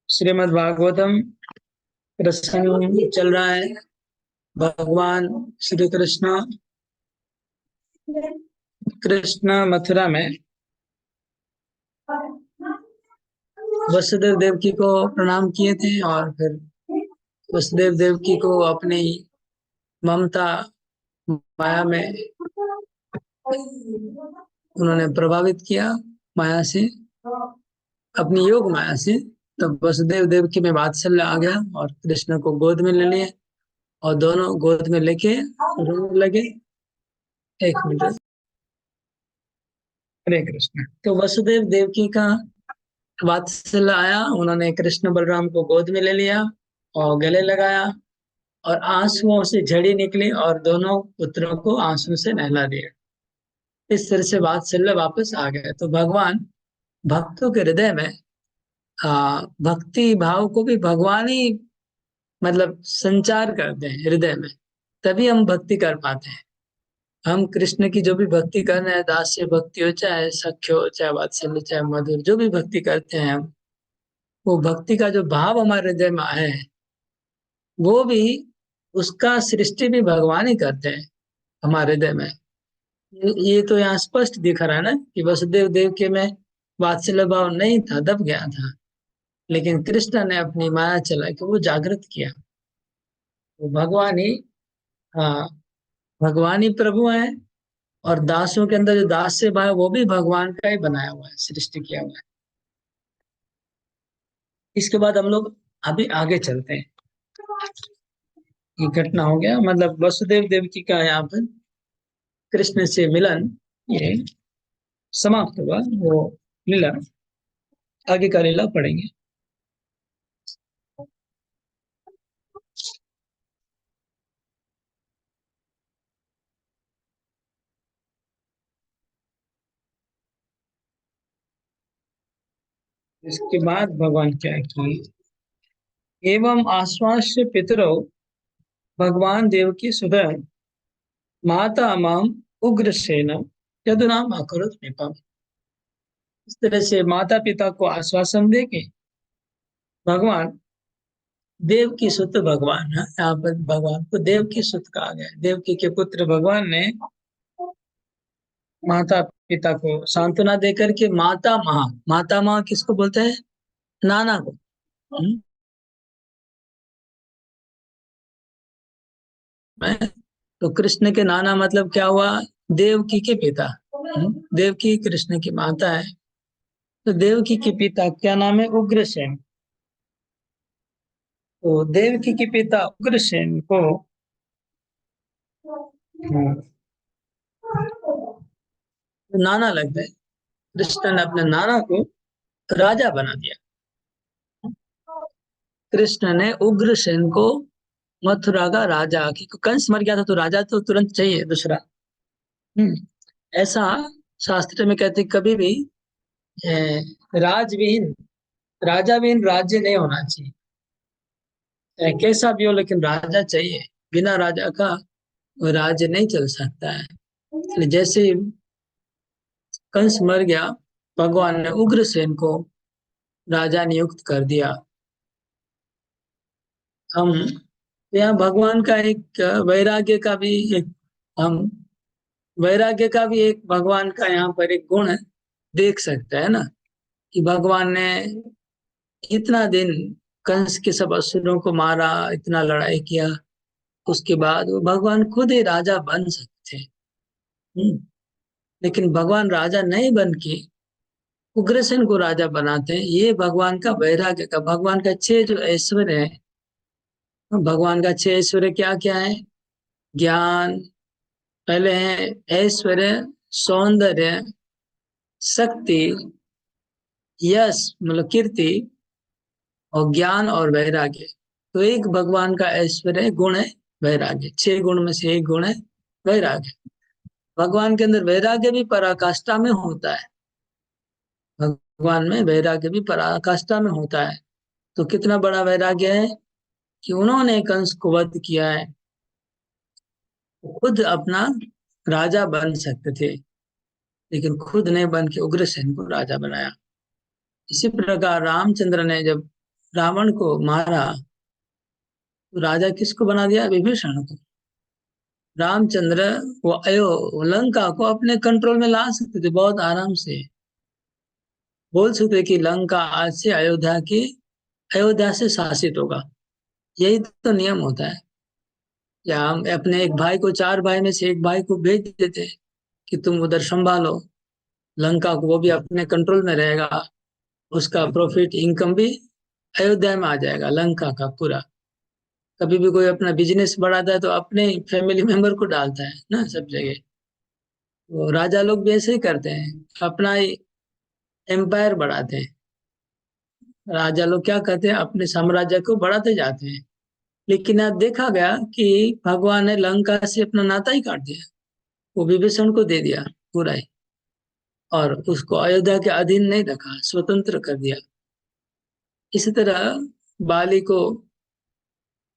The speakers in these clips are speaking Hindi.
श्रीमद् भागवतम प्रसंग चल रहा है। भगवान श्री कृष्ण कृष्ण मथुरा में वसुदेव देवकी को प्रणाम किए थे, और फिर वसुदेव देवकी को अपनी ममता माया में उन्होंने प्रभावित किया, माया से, अपनी योग माया से। तब वसुदेव देवकी में वात्सल्य आ गया और कृष्ण को गोद में ले लिए, और दोनों गोद में लेके रोने लगे। एक मिनट। हरे कृष्ण। तो वसुदेव देवकी का वात्सल्य आया, उन्होंने कृष्ण बलराम को गोद में ले लिया और गले लगाया, और आंसुओं से झड़ी निकली और दोनों पुत्रों को आंसू से नहला दिया। इस तरह से वात्सल्य वापस आ गया। तो भगवान भक्तों के हृदय में भक्ति भाव को भी भगवान ही मतलब संचार करते हैं हृदय में, तभी हम भक्ति कर पाते हैं। हम कृष्ण की जो भी भक्ति कर रहे हैं, दास्य भक्ति हो, चाहे सख्य हो, चाहे वात्सल्य, चाहे मधुर, जो भी भक्ति करते हैं हम, वो भक्ति का जो भाव हमारे हृदय में है, वो भी उसका सृष्टि भी भगवान ही करते हैं हमारे हृदय में। ये तो यहाँ स्पष्ट दिख रहा है ना कि वसुदेव देव के में वात्सल्य भाव नहीं था, दब गया था, लेकिन कृष्ण ने अपनी माया चला के वो जागृत किया। वो भगवान ही, हाँ, भगवान ही प्रभु है। और दासों के अंदर जो दास्य भाव, वो भी भगवान का ही बनाया हुआ है, सृष्टि किया हुआ है। इसके बाद हम लोग अभी आगे चलते हैं। ये घटना हो गया, मतलब वसुदेव देवकी का यहाँ पर कृष्ण से मिलन ये समाप्त हुआ। वो लीला, आगे का लीला पढ़ेंगे। इसके बाद भगवान क्या है कि एवं आश्वास्य पितरौ भगवान देवकी सुधा माता माम उग्रसेन यदुनाम अकरोत् नृपम्। इस तरह से माता पिता को आश्वासन दे के भगवान देव की सुत, भगवान है यहाँ पर, भगवान को देव की सुत कहा गया है। देवकी के पुत्र भगवान ने माता पिता को सांत्वना देकर के माता महा किसको बोलते हैं? नाना को। तो कृष्ण के नाना मतलब क्या हुआ? देवकी के पिता। देवकी कृष्ण की माता है। तो देवकी के पिता क्या नाम है? उग्रसेन। तो देवकी के पिता उग्रसेन को नाना लगता है। कृष्ण ने अपने नाना को राजा बना दिया। कृष्ण ने उग्रसेन को मथुरा का राजा, क्योंकि कंस मर गया था तो राजा तो तुरंत चाहिए दूसरा। ऐसा शास्त्र में कहते कभी भी राजविहीन, राजा विहीन राज्य नहीं होना चाहिए। कैसा भी हो, लेकिन राजा चाहिए। बिना राजा का वो राज्य नहीं चल सकता है। जैसे कंस मर गया, भगवान ने उग्रसेन को राजा नियुक्त कर दिया। हम यहाँ भगवान का एक वैराग्य का भी एक, हम वैराग्य का भी एक भगवान का यहाँ पर एक गुण देख सकते हैं ना, कि भगवान ने इतना दिन कंस के सब असुरों को मारा, इतना लड़ाई किया, उसके बाद वो भगवान खुद ही राजा बन सकते हैं। लेकिन भगवान राजा नहीं बन के उग्रसेन को राजा बनाते हैं। ये भगवान का वैराग्य का, भगवान का छह जो ऐश्वर्य है, भगवान का छह ऐश्वर्य क्या क्या है? ज्ञान पहले है, ऐश्वर्य, सौंदर्य, शक्ति, यश मतलब कीर्ति, और ज्ञान और वैराग्य। तो एक भगवान का ऐश्वर्य गुण है वैराग्य। छह गुण में से एक गुण है वैराग्य। भगवान के अंदर वैराग्य भी पराकाष्ठा में होता है। भगवान में वैराग्य भी पराकाष्ठा में होता है। तो कितना बड़ा वैराग्य है कि उन्होंने कंस को वध किया है, खुद अपना राजा बन सकते थे। लेकिन खुद ने बन के उग्रसेन को राजा बनाया। इसी प्रकार रामचंद्र ने जब रावण को मारा तो राजा किसको बना दिया? विभीषण को। रामचंद्र वो लंका को अपने कंट्रोल में ला सकते थे बहुत आराम से। बोल सकते कि लंका आज से अयोध्या से शासित होगा। यही तो नियम होता है। या हम अपने एक भाई को, चार भाई में से एक भाई को भेज देते कि तुम उधर संभालो लंका को, वो भी अपने कंट्रोल में रहेगा। उसका प्रॉफिट इनकम भी अयोध्या में आ जाएगा, लंका का पूरा। कभी भी कोई अपना बिजनेस बढ़ाता है तो अपने फैमिली मेंबर को डालता है ना सब जगह। वो राजा लोग भी ऐसे ही करते हैं, अपना ही एम्पायर बढ़ाते हैं। राजा लोग क्या करते हैं, अपने साम्राज्य को बढ़ाते जाते हैं। लेकिन आज देखा गया कि भगवान ने लंका से अपना नाता ही काट दिया। वो विभीषण को दे दिया पूरा ही, और उसको अयोध्या के अधीन नहीं रखा, स्वतंत्र कर दिया। इसी तरह बाली को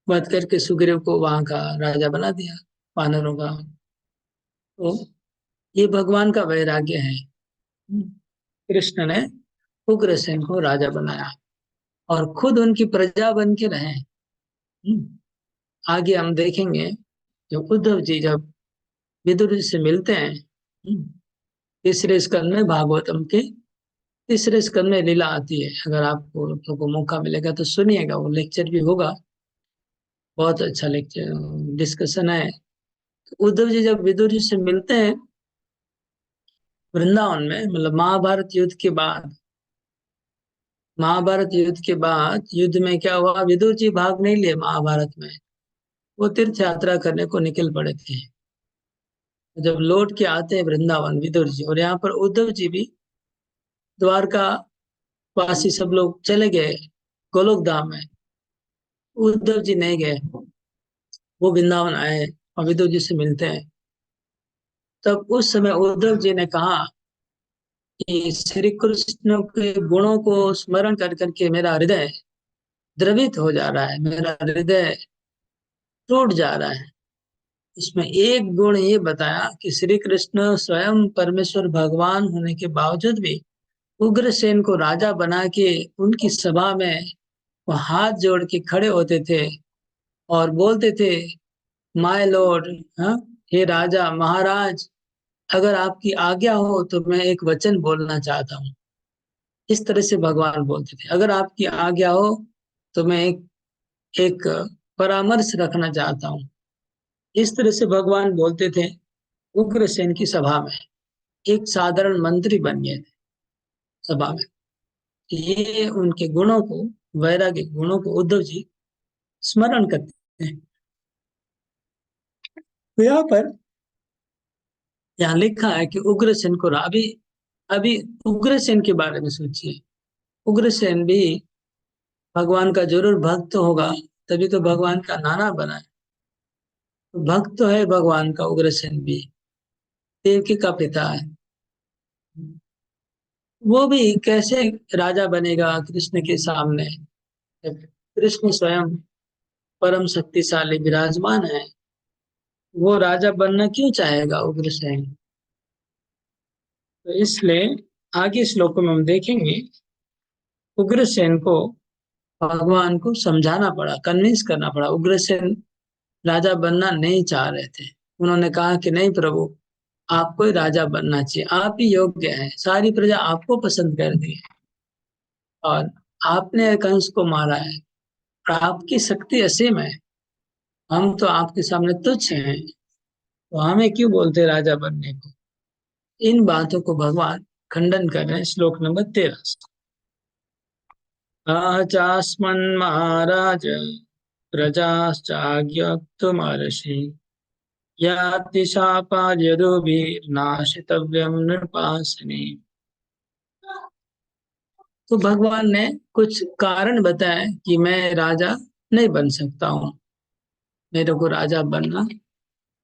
वध करके सुग्रीव को वहां का राजा बना दिया, वानरों का। तो ये भगवान का वैराग्य है। कृष्ण ने उग्रसेन को राजा बनाया और खुद उनकी प्रजा बन के रहे। आगे हम देखेंगे जो उद्धव जी जब विदुर जी से मिलते हैं, तीसरे स्कंद में, भागवतम के तीसरे स्कंद में लीला आती है। अगर आपको लोगों को मौका मिलेगा तो सुनिएगा, वो लेक्चर भी होगा, बहुत अच्छा लेक्चर डिस्कशन है। उद्धव जी जब विदुर जी से मिलते हैं वृंदावन में, मतलब महाभारत युद्ध के बाद युद्ध में क्या हुआ, विदुर जी भाग नहीं लिए महाभारत में। वो तीर्थ यात्रा करने को निकल पड़े थे। जब लौट के आते हैं वृंदावन विदुर जी, और यहाँ पर उद्धव जी भी, द्वारका वासी सब लोग चले गए गोलोक धाम में, उद्धव जी नहीं गए। वो वृंदावन आए और विदुर जी से मिलते हैं। तब उस समय उद्धव जी ने कहा कि श्री कृष्ण के गुणों को स्मरण कर करके मेरा हृदय द्रवित हो जा रहा है, मेरा हृदय टूट जा रहा है। इसमें एक गुण ये बताया कि श्री कृष्ण स्वयं परमेश्वर भगवान होने के बावजूद भी उग्रसेन को राजा बना के उनकी सभा में वो हाथ जोड़ के खड़े होते थे और बोलते थे, माय लॉर्ड, हाँ, हे राजा महाराज, अगर आपकी आज्ञा हो तो मैं एक वचन बोलना चाहता हूँ। इस तरह से भगवान बोलते थे, अगर आपकी आज्ञा हो तो मैं एक एक परामर्श रखना चाहता हूँ। इस तरह से भगवान बोलते थे उग्रसेन की सभा में। एक साधारण मंत्री बन गए थे सभा में। ये उनके गुणों को, वैराग्य गुणों को उद्धव जी स्मरण करते हैं। तो यहाँ लिखा है कि उग्रसेन को अभी अभी उग्रसेन के बारे में सोचिए। उग्रसेन भी भगवान का जरूर भक्त होगा, तभी तो भगवान का नाना बना है। तो भक्त तो है भगवान का उग्रसेन भी, देवकी का पिता है। वो भी कैसे राजा बनेगा कृष्ण के सामने, जब कृष्ण स्वयं परम शक्तिशाली विराजमान है। वो राजा बनना क्यों चाहेगा उग्रसेन? तो इसलिए आगे श्लोकों में हम देखेंगे उग्रसेन को भगवान को समझाना पड़ा, कन्विंस करना पड़ा। उग्रसेन राजा बनना नहीं चाह रहे थे। उन्होंने कहा कि नहीं प्रभु, आपको ही राजा बनना चाहिए, आप ही योग्य हैं, सारी प्रजा आपको पसंद कर दी है और आपने कंस को मारा है, और आपकी शक्ति असीम है, हम तो आपके सामने तुच्छ हैं, तो हमें क्यों बोलते राजा बनने को? इन बातों को भगवान खंडन कर रहे हैं श्लोक नंबर 13। चास्मन् महाराज प्रजाश्चाज्ञप्तुमर्षि याति शापार्यदुभिर्नाशितव्यं नृपासने। तो भगवान ने कुछ कारण बताए कि मैं राजा नहीं बन सकता हूँ, मेरे को राजा बनना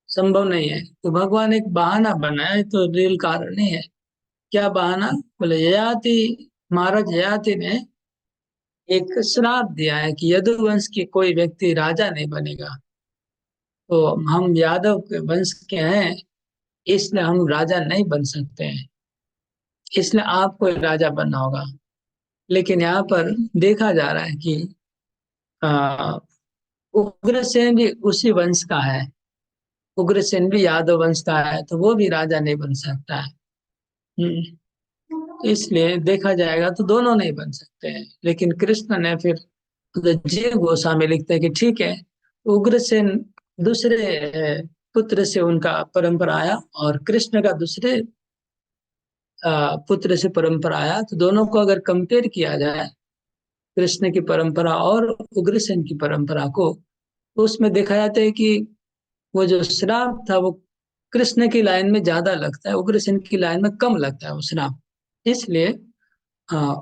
संभव नहीं है। तो भगवान एक बहाना बनाया, तो रियल कारण नहीं है। क्या बहाना? बोले ययाति, महाराज ययाति ने एक श्राप दिया है कि यदुवंश के कोई व्यक्ति राजा नहीं बनेगा। तो हम यादव के वंश के हैं, इसलिए हम राजा नहीं बन सकते हैं। इसलिए आपको राजा बनना होगा। लेकिन यहाँ पर देखा जा रहा है कि आ, उग्रसेन भी उसी वंश का है, उग्रसेन भी यादव वंश का है, तो वो भी राजा नहीं बन सकता है। इसलिए देखा जाएगा तो दोनों नहीं बन सकते हैं। लेकिन कृष्ण ने फिर, तो जीव गोस्वामी लिखते हैं कि ठीक है, उग्रसेन दूसरे पुत्र से उनका परंपरा आया, और कृष्ण का दूसरे पुत्र से परंपरा आया। तो दोनों को अगर कंपेयर किया जाए, कृष्ण की परंपरा और उग्रसेन की परंपरा को, तो उसमें देखा जाता है कि वो जो श्राप था वो कृष्ण की लाइन में ज्यादा लगता है, उग्रसेन की लाइन में कम लगता है वो श्राप। इसलिए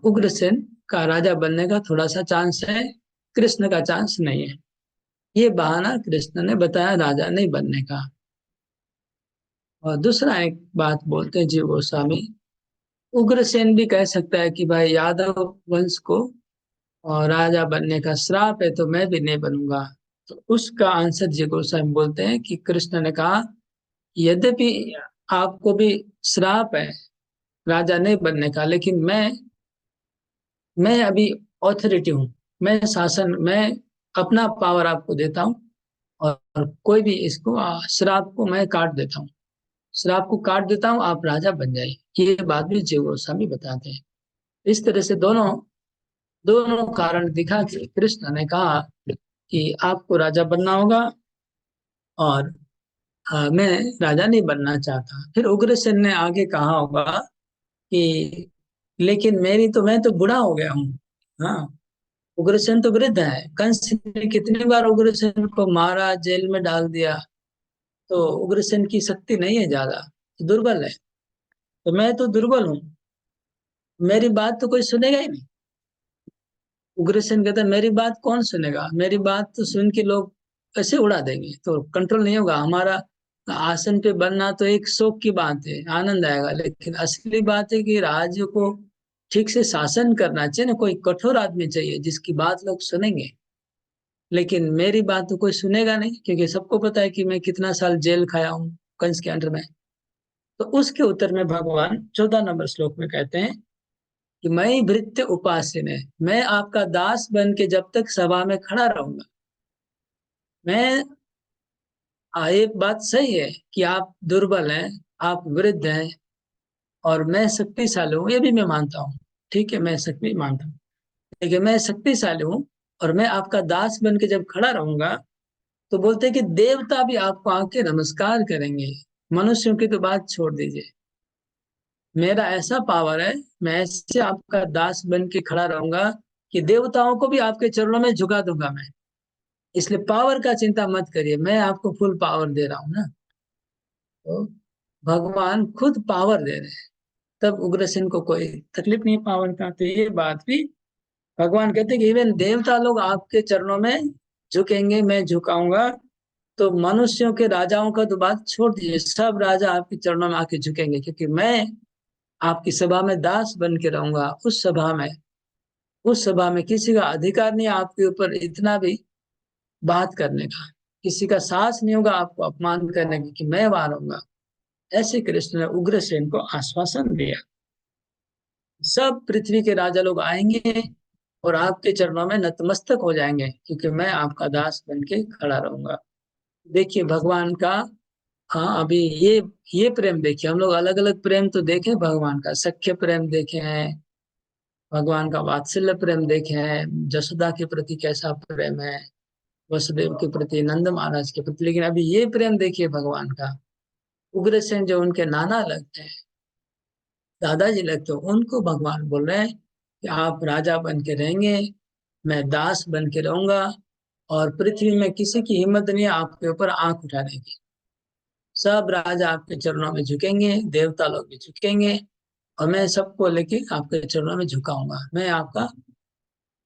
उग्रसेन का राजा बनने का थोड़ा सा चांस है, कृष्ण का चांस नहीं है। ये बहाना कृष्ण ने बताया राजा नहीं बनने का। और दूसरा एक बात बोलते हैं जीव गोस्वामी, उग्रसेन भी कह सकता है कि भाई यादव वंश को और राजा बनने का श्राप है, तो मैं भी नहीं बनूंगा। तो उसका आंसर जी गोस्वामी बोलते हैं कि कृष्ण ने कहा, यद्यपि आपको भी श्राप है राजा नहीं बनने का, लेकिन मैं अभी ऑथोरिटी हूँ, मैं शासन, मैं अपना पावर आपको देता हूँ, और कोई भी इसको श्राप को मैं काट देता हूँ, श्राप को काट देता हूँ, आप राजा बन जाइए। ये बात भी जीव गोस्वामी बताते हैं। इस तरह से दोनों दोनों कारण दिखा कि कृष्ण ने कहा कि आपको राजा बनना होगा, और मैं राजा नहीं बनना चाहता। फिर उग्रसेन ने आगे कहा होगा कि लेकिन मैं तो बूढ़ा हो गया हूँ। हाँ, उग्रसेन तो वृद्ध है, कंस ने कितनी बार उग्रसेन को मारा, जेल में डाल दिया। तो उग्रसेन की शक्ति नहीं है ज्यादा, तो दुर्बल है। तो मैं तो दुर्बल हूँ, मेरी बात तो कोई सुनेगा ही नहीं। उग्रसेन कहता है मेरी बात कौन सुनेगा, मेरी बात तो सुन के लोग ऐसे उड़ा देंगे, तो कंट्रोल नहीं होगा हमारा। आसन पे बनना तो एक शौक की बात है, आनंद आएगा, लेकिन असली बात है कि राज्य को ठीक से शासन करना चाहिए ना, कोई कठोर आदमी चाहिए जिसकी बात लोग सुनेंगे। लेकिन मेरी बात तो कोई सुनेगा नहीं, क्योंकि सबको पता है कि मैं कितना साल जेल खाया हूँ कंस के अंडर में। तो उसके उत्तर में भगवान 14 नंबर श्लोक में कहते हैं कि मैं भृत्य उपास्य, मैं आपका दास बन के जब तक सभा में खड़ा रहूंगा। मैं ये बात सही है कि आप दुर्बल हैं, आप वृद्ध हैं, और मैं शक्तिशाली हूँ, ये भी मैं मानता हूँ। ठीक है, मैं शक्ति मानता हूँ, लेकिन मैं शक्तिशाली हूँ, और मैं आपका दास बन के जब खड़ा रहूंगा, तो बोलते हैं कि देवता भी आपको आके नमस्कार करेंगे। मनुष्यों की तो बात छोड़ दीजिए, मेरा ऐसा पावर है, मैं ऐसे आपका दास बन के खड़ा रहूंगा कि देवताओं को भी आपके चरणों में झुका दूंगा मैं। इसलिए पावर का चिंता मत करिए, मैं आपको फुल पावर दे रहा हूँ ना। तो भगवान खुद पावर दे रहे हैं, तब उग्रसेन को कोई तकलीफ नहीं पावर का। तो ये बात भी भगवान कहते हैं कि इवन देवता लोग आपके चरणों में झुकेंगे, मैं झुकाऊंगा। तो मनुष्यों के राजाओं का तो बात छोड़ दीजिए, सब राजा आपके चरणों में आके झुकेंगे, क्योंकि मैं आपकी सभा में दास बन के रहूंगा। उस सभा में किसी का अधिकार नहीं है आपके ऊपर इतना भी बात करने का, किसी का साहस नहीं होगा आपको अपमान करने की, कि मैं वहां रहूंगा। ऐसे कृष्ण ने उग्रसेन को आश्वासन दिया, सब पृथ्वी के राजा लोग आएंगे और आपके चरणों में नतमस्तक हो जाएंगे, क्योंकि मैं आपका दास बन के खड़ा रहूंगा। देखिए भगवान का, हाँ अभी ये प्रेम देखिए, हम लोग अलग अलग प्रेम तो देखे, भगवान का सख्य प्रेम देखे हैं, भगवान का वात्सल्य प्रेम देखे हैं, जसोदा के प्रति कैसा प्रेम है, वसुदेव के प्रति, नंद महाराज के प्रति। लेकिन अभी ये प्रेम देखिए भगवान का, उग्रसेन जो उनके नाना लगते हैं, दादाजी लगते हैं, उनको भगवान बोल रहे हैं कि आप राजा बन के रहेंगे, मैं दास बन के रहूंगा, और पृथ्वी में किसी की हिम्मत नहीं है आपके ऊपर आंख उठाने की। सब राजा आपके चरणों में झुकेंगे, देवता लोग भी झुकेंगे, और मैं सबको लेके आपके चरणों में झुकाऊंगा। मैं आपका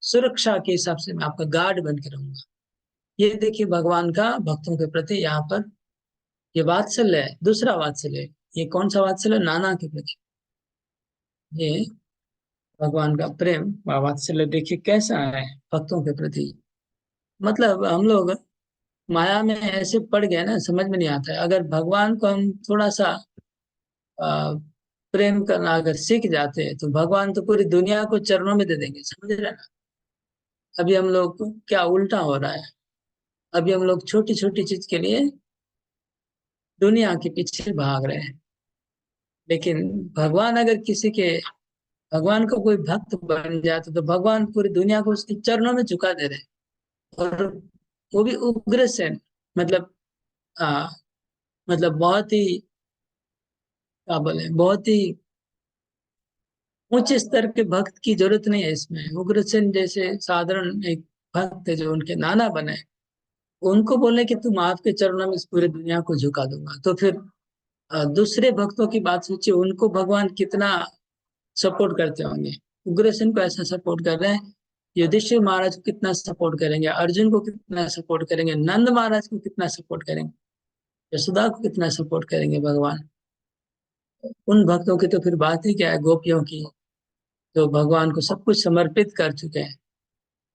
सुरक्षा के हिसाब से मैं आपका गार्ड बन के रहूंगा। ये देखिए भगवान का भक्तों के प्रति यहाँ पर ये वात्सल्य है, दूसरा वात्सल्य है। ये कौन सा वात्सल्य? नाना के प्रति। ये भगवान का प्रेम व वात्सल्य देखिए कैसा है भक्तों के प्रति। मतलब हम लोग माया में ऐसे पड़ गए ना, समझ में नहीं आता है। अगर भगवान को हम थोड़ा सा प्रेम करना अगर सीख जाते हैं तो भगवान तो पूरी दुनिया को चरणों में दे देंगे, समझ रहे हैं ना। अभी हम लोग को क्या उल्टा हो रहा है, अभी हम लोग छोटी छोटी चीज के लिए दुनिया के पीछे भाग रहे हैं। लेकिन भगवान अगर किसी के, भगवान का कोई भक्त बन जाता तो भगवान पूरी दुनिया को उसके चरणों में झुका दे रहे हैं। और वो भी उग्र सेन, मतलब आ, मतलब बहुत ही, क्या बोले, बहुत ही ऊंचे स्तर के भक्त की जरूरत नहीं है इसमें। उग्रसेन जैसे साधारण एक भक्त है जो उनके नाना बने, उनको बोले कि तुम आपके चरणों में इस पूरी दुनिया को झुका दूंगा, तो फिर दूसरे भक्तों की बात सोचिए, उनको भगवान कितना सपोर्ट करते होंगे। उग्रसेन को ऐसा सपोर्ट कर रहे हैं, युधिष्ठिर महाराज को कितना सपोर्ट करेंगे, अर्जुन को कितना सपोर्ट करेंगे, नंद महाराज को कितना सपोर्ट करेंगे, यशोदा को कितना सपोर्ट करेंगे भगवान। उन भक्तों की तो फिर बात ही क्या है, गोपियों की, जो भगवान को सब कुछ समर्पित कर चुके हैं।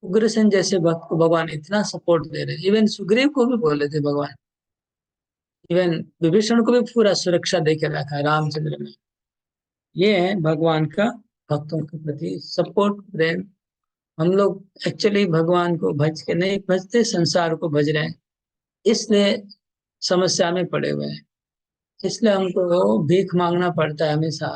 उग्रसेन जैसे भक्त को भगवान इतना सपोर्ट दे रहे हैं, इवन सुग्रीव को भी बोले थे भगवान, इवन विभीषण को भी पूरा सुरक्षा दे के रखा है रामचंद्र ने। ये है भगवान का भक्तों के प्रति सपोर्ट, प्रेम। हम लोग एक्चुअली भगवान को भज के नहीं भजते, संसार को भज रहे हैं, इसलिए समस्या में पड़े हुए हैं, इसलिए हमको भीख मांगना पड़ता है हमेशा।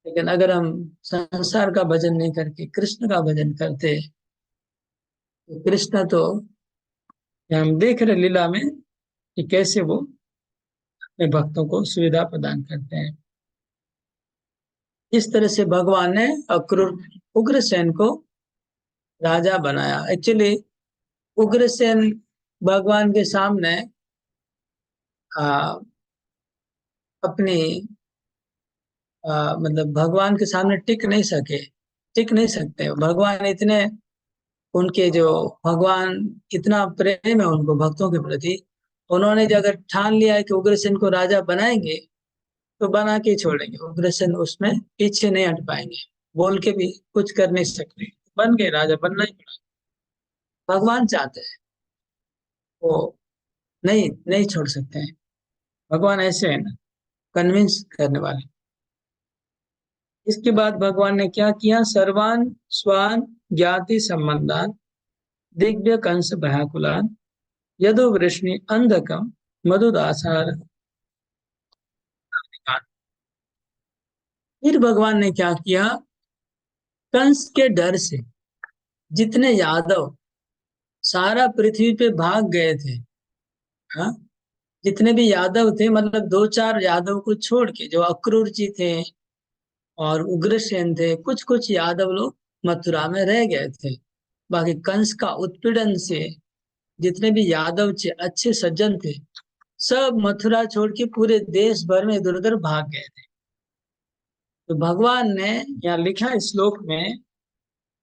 लेकिन अगर हम संसार का भजन नहीं करके कृष्ण का भजन करते, तो कृष्ण तो, हम देख रहे लीला में कि कैसे वो अपने भक्तों को सुविधा प्रदान करते हैं। इस तरह से भगवान ने अक्रूर उग्रसेन को राजा बनाया। एक्चुअली उग्रसेन भगवान के सामने आ, अपनी मतलब भगवान के सामने टिक नहीं सकते। भगवान इतने, उनके जो, भगवान इतना प्रेम है उनको भक्तों के प्रति, उन्होंने जो अगर ठान लिया है कि उग्रसेन को राजा बनाएंगे, तो बना के ही छोड़ेंगे। उग्रसेन उसमें पीछे नहीं हट पाएंगे, बोल के भी कुछ कर नहीं सकते, बन गए राजा, बनना ही पड़ा। भगवान चाहते हैं, वो नहीं नहीं छोड़ सकते हैं। भगवान ऐसे है ना, कन्विंस करने वाले। इसके बाद भगवान ने क्या किया, सर्वान स्वान ज्ञाति संबंधान दिव्य कंस भयाकुलान यदु वृष्णि अंधकम मधुदासार। फिर भगवान ने क्या किया, कंस के डर से जितने यादव सारा पृथ्वी पे भाग गए थे, हाँ, जितने भी यादव थे, मतलब दो चार यादव को छोड़ के, जो अक्रूर जी थे और उग्रसेन थे, कुछ कुछ यादव लोग मथुरा में रह गए थे। बाकी कंस का उत्पीड़न से जितने भी यादव थे, अच्छे सज्जन थे, सब मथुरा छोड़ के पूरे देश भर में इधर उधर भाग गए थे। तो भगवान ने यहाँ लिखा है श्लोक में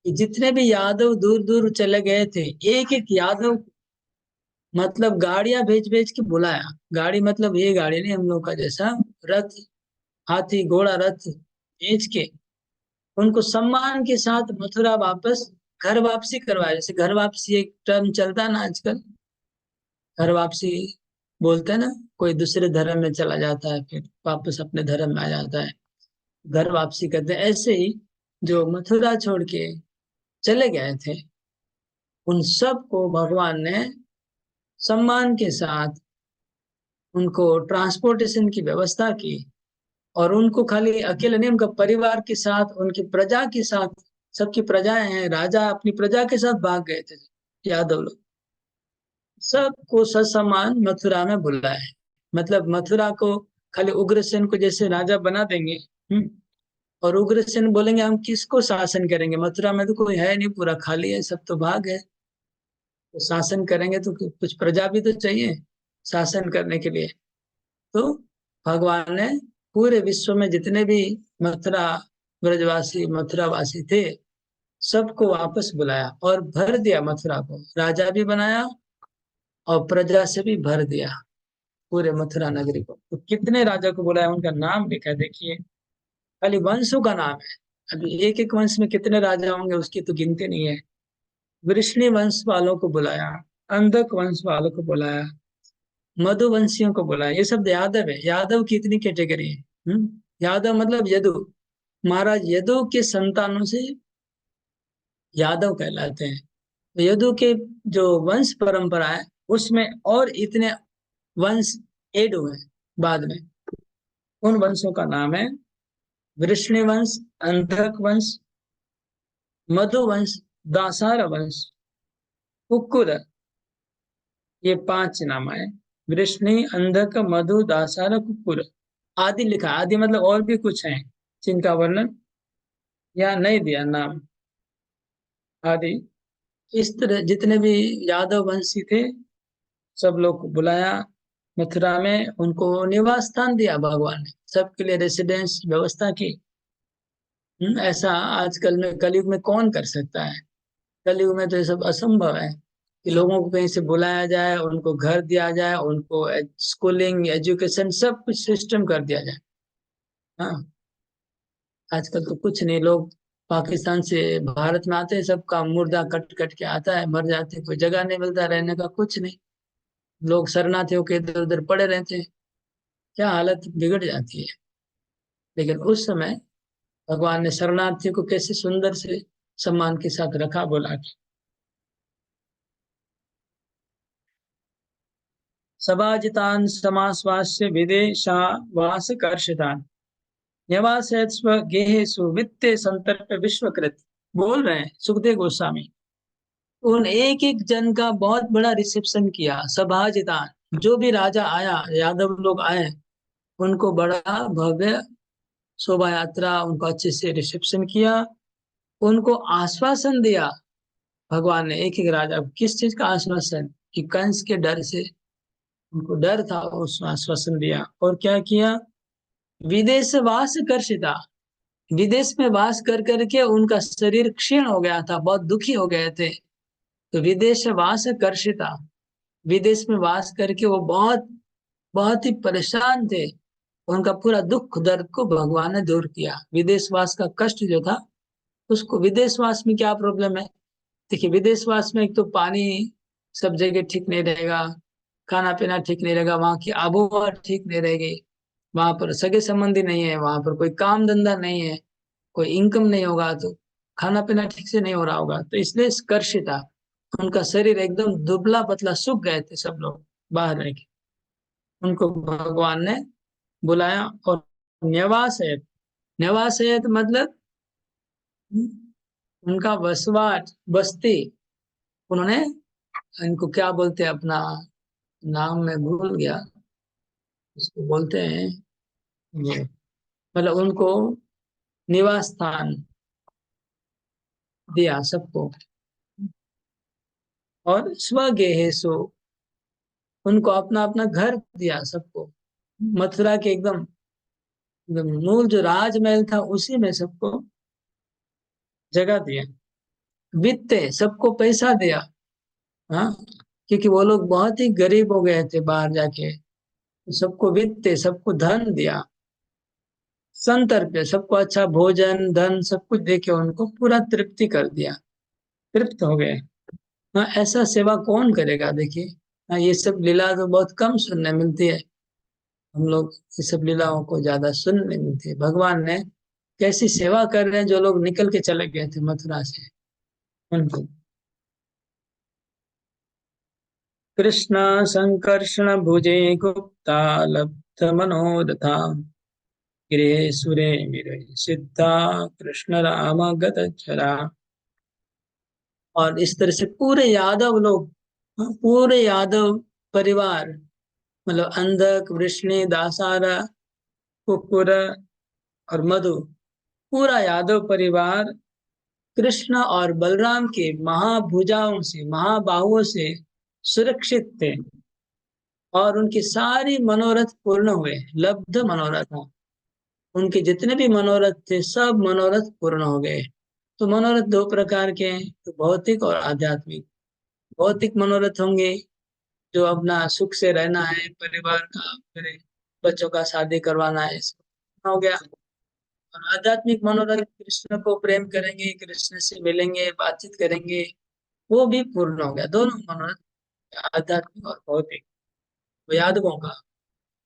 कि जितने भी यादव दूर दूर चले गए थे, एक एक यादव मतलब गाड़ियां भेज भेज के बुलाया। गाड़ी मतलब ये गाड़ी नहीं हम लोग का जैसा, रथ, हाथी घोड़ा रथ भेज के उनको सम्मान के साथ मथुरा वापस घर वापसी करवाया। जैसे घर वापसी एक टर्म चलता है ना आजकल, घर वापसी बोलते हैं ना, कोई दूसरे धर्म में चला जाता है फिर वापस अपने धर्म में आ जाता है, घर वापसी करते हैं। ऐसे ही जो मथुरा छोड़ के चले गए थे, उन सब को भगवान ने सम्मान के साथ उनको ट्रांसपोर्टेशन की व्यवस्था की। और उनको खाली अकेले नहीं, उनका परिवार के साथ, उनकी प्रजा के साथ, सबकी प्रजाएं हैं, राजा अपनी प्रजा के साथ भाग गए थे यादव लोग, सबको ससम्मान मथुरा में बुलाए। मतलब मथुरा को खाली उग्रसेन को जैसे राजा बना देंगे, और उग्रसेन बोलेंगे हम किसको शासन करेंगे, मथुरा में तो कोई है नहीं, पूरा खाली है, सब तो भाग है, तो शासन करेंगे तो कुछ प्रजा भी तो चाहिए शासन करने के लिए। तो भगवान ने पूरे विश्व में जितने भी मथुरा ब्रजवासी मथुरावासी थे, सबको वापस बुलाया और भर दिया, मथुरा को राजा भी बनाया और प्रजा से भी भर दिया पूरे मथुरा नगरी को। तो कितने राजा को बुलाया, उनका नाम लिखा है देखिए, खाली वंशों का नाम है। अभी एक एक वंश में कितने राजा होंगे उसकी तो गिनती नहीं है। वृष्णि वंश वालों को बुलाया, अंधक वंश वालों को बुलाया, मधुवंशियों को बुलाया। ये सब यादव है, यादव की इतनी कैटेगरी है। यादव मतलब यदु, महाराज यदु के संतानों से यादव कहलाते हैं। तो यदु के जो वंश परंपरा है उसमें और इतने वंश ऐड हुए बाद में। उन वंशों का नाम है वृष्णि वंश, अंधक वंश, मधु वंश, दासार वंश, कुक्कुर। ये 5 नाम है। वृष्णि, अंधक, मधु, दासार, कुक्कुर। आदि लिखा, आदि मतलब और भी कुछ है जिनका वर्णन यहाँ नहीं दिया नाम। आदि इस तरह जितने भी यादव वंशी थे सब लोग को बुलाया मथुरा में, उनको निवास स्थान दिया भगवान ने, सबके लिए रेसिडेंस व्यवस्था की। ऐसा आजकल में कलयुग में कौन कर सकता है? कलयुग में तो ये सब असंभव है कि लोगों को कहीं से बुलाया जाए, उनको घर दिया जाए, उनको स्कूलिंग एजुकेशन सब कुछ सिस्टम कर दिया जाए। हाँ, आजकल तो कुछ नहीं, लोग पाकिस्तान से भारत में आते हैं, सबका मुर्दा कट कट के आता है, मर जाते हैं, कोई जगह नहीं मिलता रहने का, कुछ नहीं। लोग शरणार्थियों के इधर उधर पड़े रहते हैं, क्या हालत बिगड़ जाती है। लेकिन उस समय भगवान ने शरणार्थियों को कैसे सुंदर से सम्मान के साथ रखा, बोला कि सभाजितान समाश्वास्य विदेशा वास कर्षितान न्यवासस्व गेहेषु वित्ते संतर्प विश्वकृत। बोल रहे हैं सुखदेव गोस्वामी, उन एक एक जन का बहुत बड़ा रिसेप्शन किया, सभाजितान, जो भी राजा आया, यादव लोग आए, उनको बड़ा भव्य शोभा यात्रा, उनको अच्छे से रिसेप्शन किया, उनको आश्वासन दिया। भगवान ने एक एक राजा को किस चीज का आश्वासन, कि कंस के डर से, उनको डर था, उस आश्वासन दिया। और क्या किया? विदेश वास कर्षिता, विदेश में वास कर करके उनका शरीर क्षीण हो गया था, बहुत दुखी हो गए थे। तो विदेश वास कर्षिता, विदेश में वास करके वो बहुत बहुत ही परेशान थे। उनका पूरा दुख दर्द को भगवान ने दूर किया। विदेशवास का कष्ट जो था उसको, विदेशवास में क्या प्रॉब्लम है? देखिए, विदेशवास में एक तो पानी सब जगह ठीक नहीं रहेगा, खाना पीना ठीक नहीं रहेगा, वहाँ की आबोहवा ठीक नहीं रहेगी, वहां पर सगे संबंधी नहीं है, वहां पर कोई काम धंधा नहीं है, कोई इनकम नहीं होगा, तो खाना पीना ठीक से नहीं हो रहा होगा। तो इसलिए कर्षिता, उनका शरीर एकदम दुबला पतला, सूख गए थे सब लोग बाहर रह के। उनको भगवान ने बुलाया और न्यवास है, न्यवास है मतलब उनका वसवाट, बस्ती, उन्होंने, इनको क्या बोलते हैं, अपना नाम मैं भूल गया, उसको बोलते हैं वो, मतलब उनको निवास स्थान दिया सबको। और स्वगेहेसु, उनको अपना अपना घर दिया सबको, मथुरा के एकदम एकदम मूल जो राजमहल था उसी में सबको जगह दिया। वित्त, सबको पैसा दिया। हाँ, क्योंकि वो लोग बहुत ही गरीब हो गए थे बाहर जाके, तो सबको वित्त, सबको धन दिया। संतर्प, सबको अच्छा भोजन धन सब कुछ देके उनको पूरा तृप्ति कर दिया, तृप्त हो गए। हाँ, ऐसा सेवा कौन करेगा? देखिए, हाँ, ये सब लीला तो बहुत कम सुनने मिलती है, हम लोग ये सब लीलाओं को ज्यादा सुनने मिलती है। भगवान ने कैसी सेवा कर रहे हैं, जो लोग निकल के चले गए थे मथुरा से, उनको। कृष्ण संकर्षण भुजे गुप्ता लब्ध मनोरथा गिरे सुरे मिरे सिद्धा कृष्ण राम गतचरा। और इस तरह से पूरे यादव लोग, हाँ, पूरे यादव परिवार, मतलब अंधक, वृष्णि, दासारा, कुकुर और मधु, पूरा यादव परिवार कृष्ण और बलराम के महाभुजाओं से, महाबाहुओं से सुरक्षित थे, और उनकी सारी मनोरथ पूर्ण हुए। लब्ध मनोरथ, उनके जितने भी मनोरथ थे सब मनोरथ पूर्ण हो गए। तो मनोरथ 2 प्रकार के हैं, तो भौतिक और आध्यात्मिक। भौतिक मनोरथ होंगे जो अपना सुख से रहना है, परिवार का, फिर बच्चों का शादी करवाना है, सब हो गया। और आध्यात्मिक मनोरथ, कृष्ण को प्रेम करेंगे, कृष्ण से मिलेंगे, बातचीत करेंगे, वो भी पूर्ण हो गया। दोनों मनोरथ, आध्यात्मिक और भौतिक, वो यादवों का।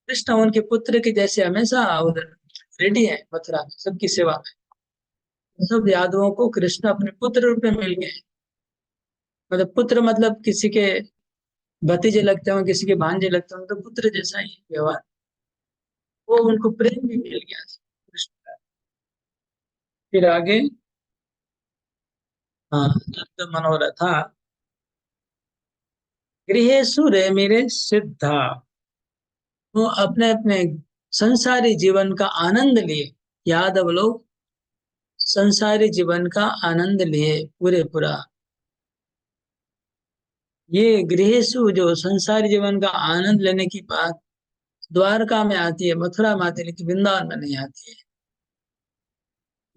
कृष्ण उनके पुत्र के जैसे हमेशा उधर रेडी है मथुरा में सबकी सेवा में। सब यादवों को कृष्ण अपने पुत्र रूप में मिल गए। मतलब पुत्र मतलब किसी के भतीजे लगते हो, किसी के भांजे लगते हो, तो पुत्र जैसा ही व्यवहार। वो उनको प्रेम भी मिल गया कृष्ण का। फिर आगे, हाँ, नंद मनोरथा गृहेषु रे मेरे सिद्धा। वो अपने अपने संसारी जीवन का आनंद लिए। यादव लोग संसारी जीवन का आनंद लिए पूरे पूरा। ये गृहेषु जो संसारी जीवन का आनंद लेने की बात द्वारका में आती है, मथुरा में आती है, लेकिन वृंदावन में नहीं आती है।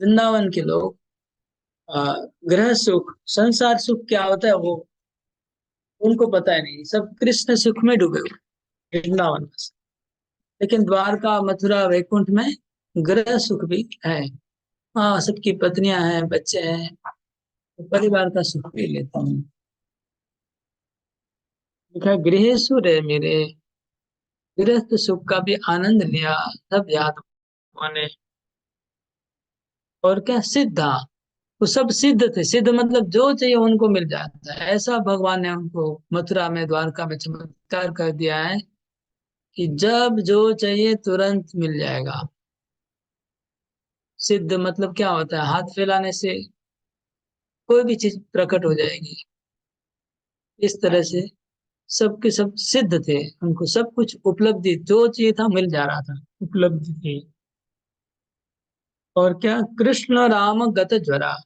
वृंदावन के लोग आ, गृह सुख, संसार सुख क्या होता है वो उनको पता है नहीं, सब कृष्ण सुख में डूबे हुए वृंदावन में। लेकिन द्वारका मथुरा वैकुंठ में गृह सुख भी है। हाँ, सबकी पत्नियां हैं, बच्चे हैं, तो परिवार का सुख भी लेता हूँ। लिखा गृहेषु रे मेरे, गृहस्थ सुख का भी आनंद लिया सब यादवों ने। और क्या सिद्धा, वो सब सिद्ध थे। सिद्ध मतलब जो चाहिए उनको मिल जाता है। ऐसा भगवान ने उनको मथुरा में द्वारका में चमत्कार कर दिया है कि जब जो चाहिए तुरंत मिल जाएगा। सिद्ध मतलब क्या होता है? हाथ फैलाने से कोई भी चीज प्रकट हो जाएगी। इस तरह से सबके सब सिद्ध थे, उनको सब कुछ उपलब्धि, जो चाहिए था मिल जा रहा था, उपलब्धि थी। और क्या, कृष्ण राम गत ज्वरा।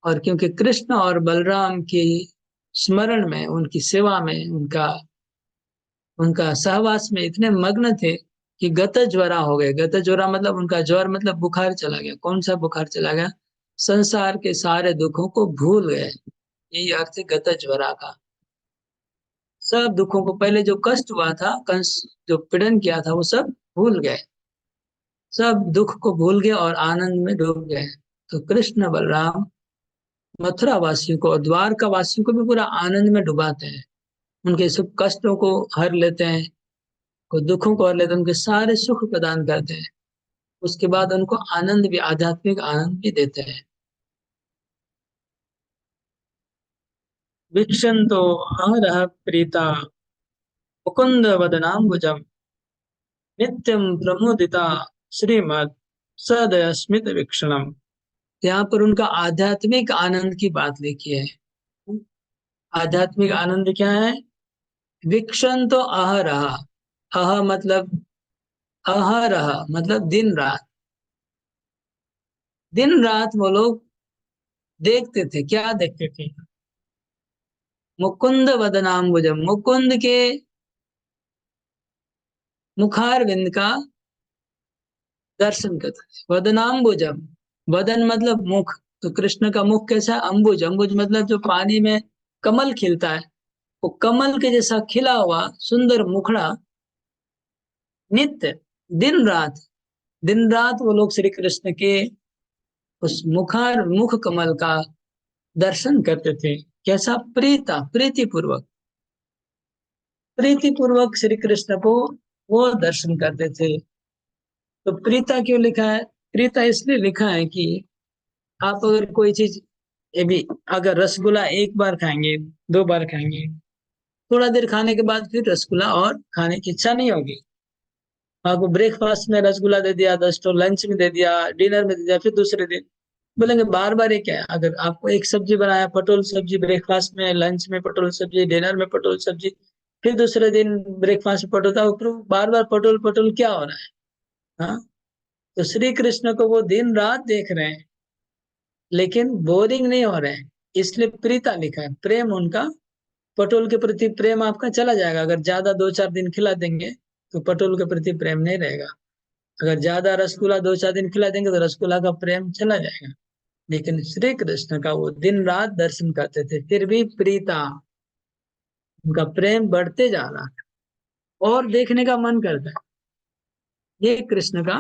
और क्योंकि कृष्ण और बलराम की स्मरण में, उनकी सेवा में, उनका उनका सहवास में इतने मग्न थे कि गत ज्वरा हो गए। गत ज्वरा मतलब उनका ज्वर मतलब बुखार चला गया। कौन सा बुखार चला गया? संसार के सारे दुखों को भूल गए। यही अर्थ है गत ज्वरा का। सब दुखों को, पहले जो कष्ट हुआ था, कंस जो पीड़न किया था, वो सब भूल गए। सब दुख को भूल गए और आनंद में डूब गए। तो कृष्ण बलराम मथुरा वासियों को और द्वारका वासियों को भी पूरा आनंद में डुबाते हैं। उनके सुख कष्टों को हर लेते हैं, को दुखों को हर लेते हैं, उनके सारे सुख प्रदान करते हैं। उसके बाद उनको आनंद भी, आध्यात्मिक आनंद भी देते हैं। वीक्षन्तो हरः प्रीता मुकुंद वदनाम्बुजम् नित्यं प्रमुदिता श्रीमद् सदय स्मित वीक्षणम। यहाँ पर उनका आध्यात्मिक आनंद की बात लिखी है। आध्यात्मिक आनंद क्या है? वीक्षण तो अहरह, अह मतलब अहरह मतलब दिन रात। दिन रात वो लोग देखते थे। क्या देखते थे? मुकुंद वदनाम्बुजम, मुकुंद के मुखार बिंद का दर्शन करते थे। वदनाम्बुजम, वदन मतलब मुख, तो कृष्ण का मुख कैसा है? अंबुज, अंबुज मतलब जो पानी में कमल खिलता है, वो कमल के जैसा खिला हुआ सुंदर मुखड़ा। नित्य, दिन रात, दिन रात वो लोग श्री कृष्ण के उस मुखार मुख कमल का दर्शन करते थे। कैसा? प्रीता, प्रीति पूर्वक, प्रीति पूर्वक श्री कृष्ण को वो दर्शन करते थे। तो प्रीता क्यों लिखा है? प्रीता इसलिए लिखा है कि आप अगर कोई चीज, ये भी, अगर रसगुल्ला एक बार खाएंगे, दो बार खाएंगे, थोड़ा देर खाने के बाद फिर रसगुल्ला और खाने की इच्छा नहीं होगी। आपको ब्रेकफास्ट में रसगुल्ला दे दिया, 10 तो लंच में दे दिया, डिनर में दे दिया, फिर दूसरे दिन बोलेंगे बार बार ये क्या है? अगर आपको एक सब्जी बनाया, पटोल सब्जी, ब्रेकफास्ट में, लंच में पटोल सब्जी, डिनर में पटोल सब्जी, फिर दूसरे दिन ब्रेकफास्ट में पटोल था, ऊपर बार बार पटोल पटोल क्या हो रहा है? हाँ, तो श्री कृष्ण को वो दिन रात देख रहे हैं, लेकिन बोरिंग नहीं हो रहे हैं। इसलिए प्रीता लिखा है। प्रेम उनका, पटोल के प्रति प्रेम आपका चला जाएगा। अगर ज्यादा 2-4 दिन खिला देंगे तो पटोल के प्रति प्रेम नहीं रहेगा। अगर ज्यादा रसगुल्ला 2-4 दिन खिला देंगे तो रसगुल्ला का प्रेम चला जाएगा। लेकिन श्री कृष्ण का वो दिन रात दर्शन करते थे, फिर भी प्रीता, उनका प्रेम बढ़ते जा रहा है और देखने का मन करता है। ये कृष्ण का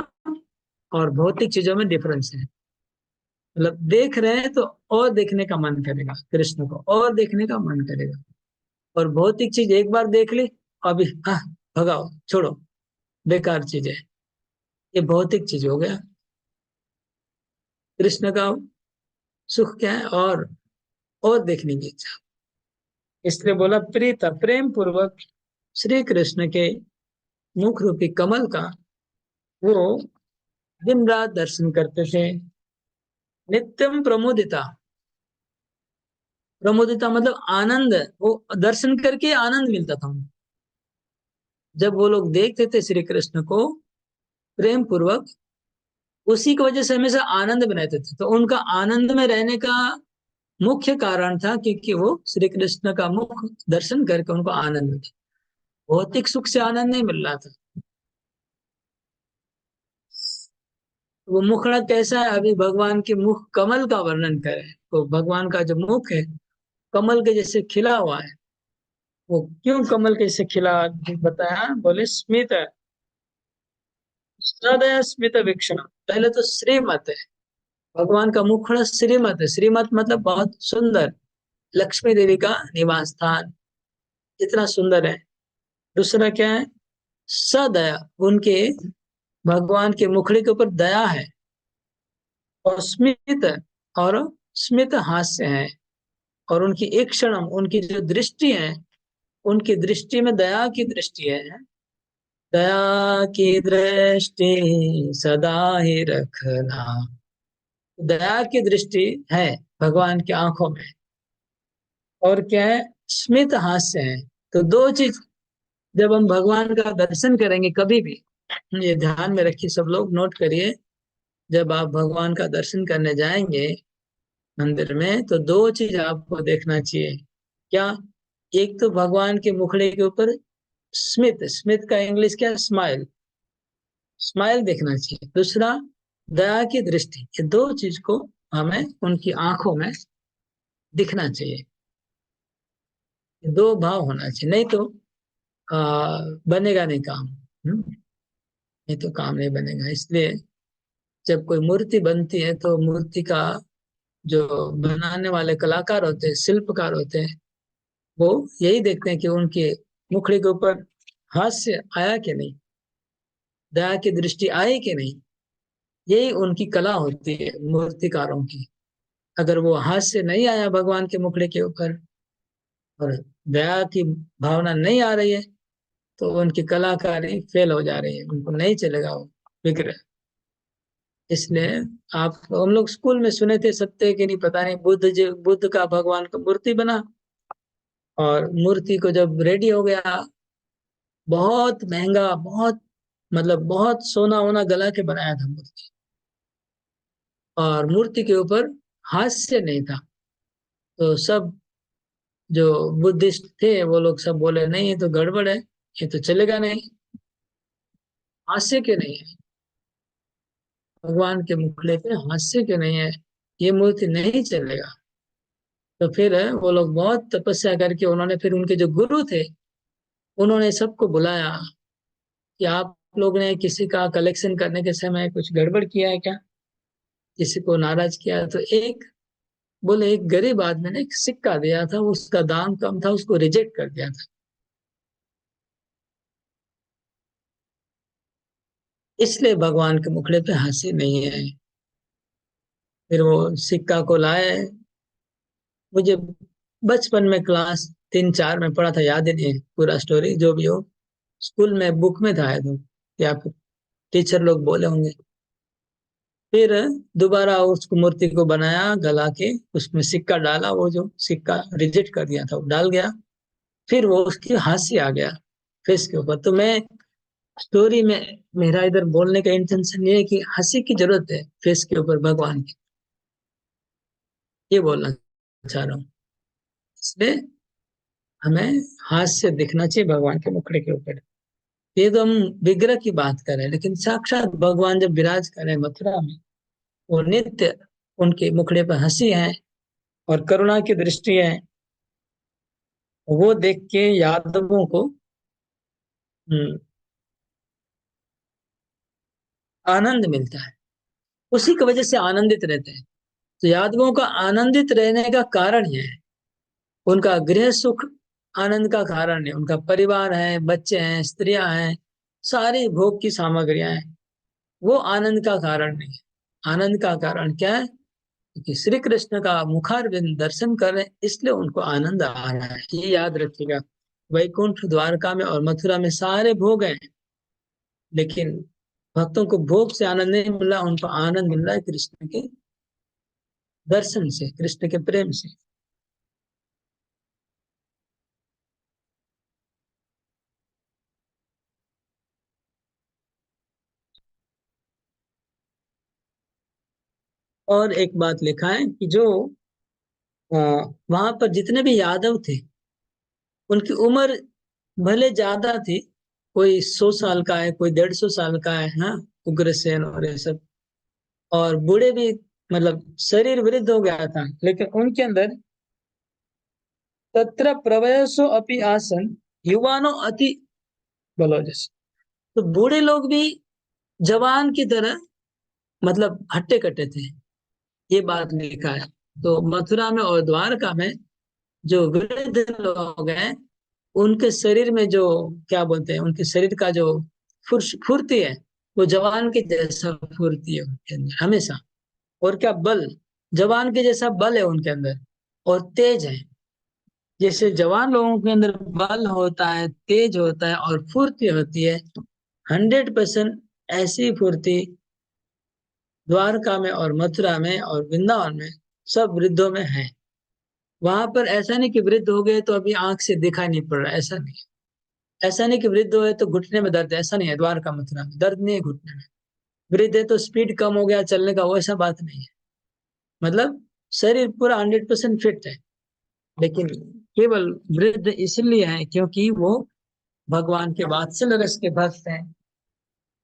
और भौतिक चीजों में डिफरेंस है। मतलब देख रहे हैं तो और देखने का मन करेगा, कृष्ण को और देखने का मन करेगा। और भौतिक चीज एक बार देख ली, अभी भगाओ, छोड़ो, बेकार चीज है। ये भौतिक चीज हो गया। कृष्ण का सुख क्या है? और देखने की इच्छा। इसलिए बोला प्रीता, प्रेम पूर्वक श्री कृष्ण के मुख रूपी कमल का वो दिन रात दर्शन करते थे। नित्यम प्रमोदिता, प्रमोदिता मतलब आनंद, वो दर्शन करके आनंद मिलता था उनको। जब वो लोग देखते थे श्री कृष्ण को प्रेम पूर्वक, उसी की वजह से हमेशा आनंद में रहते थे। तो उनका आनंद में रहने का मुख्य कारण था क्योंकि वो श्री कृष्ण का मुख दर्शन करके उनको आनंद मिला। भौतिक सुख से आनंद नहीं मिल रहा था। वो मुखड़ा कैसा है? अभी भगवान के मुख कमल का वर्णन करें तो भगवान का जो मुख है कमल के जैसे खिला हुआ है। वो क्यों कमल के जैसे खिला? बताया, बोले स्मित, सदय स्मित वीक्षण। पहले तो श्रीमत है, भगवान का मुखड़ा श्रीमत है। श्रीमत मतलब बहुत सुंदर, लक्ष्मी देवी का निवास स्थान, इतना सुंदर है। दूसरा क्या है? सदया, उनके भगवान के मुखड़े के ऊपर दया है। और स्मित, और स्मित हास्य है। और उनकी एक क्षण, उनकी जो दृष्टि है, उनकी दृष्टि में दया की दृष्टि है। दया की दृष्टि सदा ही रखना, दया की दृष्टि है भगवान की आंखों में। और क्या है? स्मित हास्य है। तो दो चीज, जब हम भगवान का दर्शन करेंगे कभी भी, ये ध्यान में रखिए सब लोग, नोट करिए। जब आप भगवान का दर्शन करने जाएंगे मंदिर में, तो दो चीज आपको देखना चाहिए। क्या? एक तो भगवान के मुखड़े के ऊपर स्मित, स्मित का इंग्लिश क्या? स्माइल, स्माइल देखना चाहिए। दूसरा, दया की दृष्टि। ये दो चीज को हमें उनकी आंखों में दिखना चाहिए। ये दो भाव होना चाहिए, नहीं तो बनेगा नहीं काम। नहीं तो काम नहीं बनेगा। इसलिए जब कोई मूर्ति बनती है तो मूर्ति का जो बनाने वाले कलाकार होते हैं, शिल्पकार होते हैं, वो यही देखते हैं कि उनके मुखड़े के ऊपर हास्य आया कि नहीं, दया की दृष्टि आई कि नहीं। यही उनकी कला होती है मूर्तिकारों की। अगर वो हास्य नहीं आया भगवान के मुखड़े के ऊपर, और दया की भावना नहीं आ रही है, तो उनकी कलाकारी फेल हो जा रही है, उनको नहीं चलेगा वो विग्रह। इसलिए आप, हम लोग स्कूल में सुने थे, सत्य कि नहीं पता नहीं, बुद्ध का भगवान का मूर्ति बना, और मूर्ति को जब रेडी हो गया, बहुत महंगा, बहुत मतलब बहुत सोना वोना गला के बनाया था मूर्ति, और मूर्ति के ऊपर हास्य नहीं था। तो सब जो बुद्धिस्ट थे वो लोग सब बोले नहीं, ये तो गड़बड़ है, ये तो चलेगा नहीं। हास्य क्यों नहीं है भगवान के मुखड़े पे? हास्य क्यों नहीं है? ये मूर्ति नहीं चलेगा। तो फिर वो लोग बहुत तपस्या करके, उन्होंने फिर उनके जो गुरु थे, उन्होंने सबको बुलाया कि आप लोग ने किसी का कलेक्शन करने के समय कुछ गड़बड़ किया है क्या, किसी को नाराज किया है? तो एक बोले, एक गरीब आदमी ने एक सिक्का दिया था, उसका दाम कम था, उसको रिजेक्ट कर दिया था, इसलिए भगवान के मुखड़े पे हंसी नहीं है। फिर वो सिक्का को लाए। मुझे बचपन में क्लास 3 4 में पढ़ा था, याद ही नहीं है पूरा स्टोरी, जो भी हो। स्कूल में बुक में था तो, या फिर टीचर लोग बोले होंगे। फिर दोबारा उसको मूर्ति को बनाया, गला के उसमें सिक्का डाला, वो जो सिक्का रिजेक्ट कर दिया था वो डाल गया। फिर वो उसकी हंसी आ गया फेस के ऊपर। तो मैं स्टोरी में, मेरा इधर बोलने का इंटेंशन ये है कि हंसी की जरूरत है फेस के ऊपर भगवान की, ये बोलना चाह रहा हूँ। इसलिए हमें हास्य दिखना चाहिए भगवान के मुखड़े के ऊपर। ये तो हम विग्रह की बात कर रहे हैं, लेकिन साक्षात भगवान जब विराज कर रहे हैं मथुरा में, वो नित्य उनके मुखड़े पर हंसी है और करुणा की दृष्टि है। वो देख के यादवों को हम्म, आनंद मिलता है, उसी की वजह से आनंदित रहते हैं। तो यादवों का आनंदित रहने का कारण यह है, उनका गृह सुख आनंद का कारण है। उनका परिवार है, बच्चे हैं, स्त्रियां हैं, सारी भोग की सामग्रियां हैं, वो आनंद का कारण नहीं है। आनंद का कारण क्या है? कि श्री कृष्ण का मुखारविंद दर्शन कर रहे हैं, इसलिए उनको आनंद आ रहा है। ये याद रखिएगा। वैकुंठ द्वारका में और मथुरा में सारे भोग हैं, लेकिन भक्तों को भोग से आनंद नहीं मिल रहा, उनको आनंद मिल रहा है कृष्ण के दर्शन से, कृष्ण के प्रेम से। और एक बात लिखा है कि जो वहां पर जितने भी यादव थे, उनकी उम्र भले ज्यादा थी, कोई 100 साल का है, कोई 150 साल का है, हाँ, उग्रसेन और ये सब, और बूढ़े भी, मतलब शरीर वृद्ध हो गया था, लेकिन उनके अंदर तत्र प्रवयसो अपि आसन युवानो अति बलोजस। तो बूढ़े लोग भी जवान की तरह, मतलब हट्टे कट्टे थे, ये बात लिखा है। तो मथुरा में और द्वारका में जो वृद्ध लोग हैं, उनके शरीर में जो, क्या बोलते हैं, उनके शरीर का जो फुर्ती है, वो जवान के जैसा फुर्ती है उनके अंदर हमेशा। और क्या बल, जवान के जैसा बल है उनके अंदर, और तेज है। जैसे जवान लोगों के अंदर बल होता है, तेज होता है और फुर्ती होती है, 100% ऐसी फुर्ती द्वारका में और मथुरा में और वृंदावन में सब वृद्धों में है। वहां पर ऐसा नहीं कि वृद्ध हो गए तो अभी आंख से दिखाई नहीं पड़ रहा, ऐसा नहीं। ऐसा नहीं कि वृद्ध हुए तो घुटने में दर्द है, ऐसा नहीं है। द्वारका मथुरा में दर्द नहीं है घुटने में। वृद्ध है तो स्पीड कम हो गया चलने का, वैसा बात नहीं है। मतलब शरीर पूरा 100% फिट है, लेकिन केवल वृद्ध इसलिए है क्योंकि वो भगवान के वात्सल्य रस के भक्त हैं।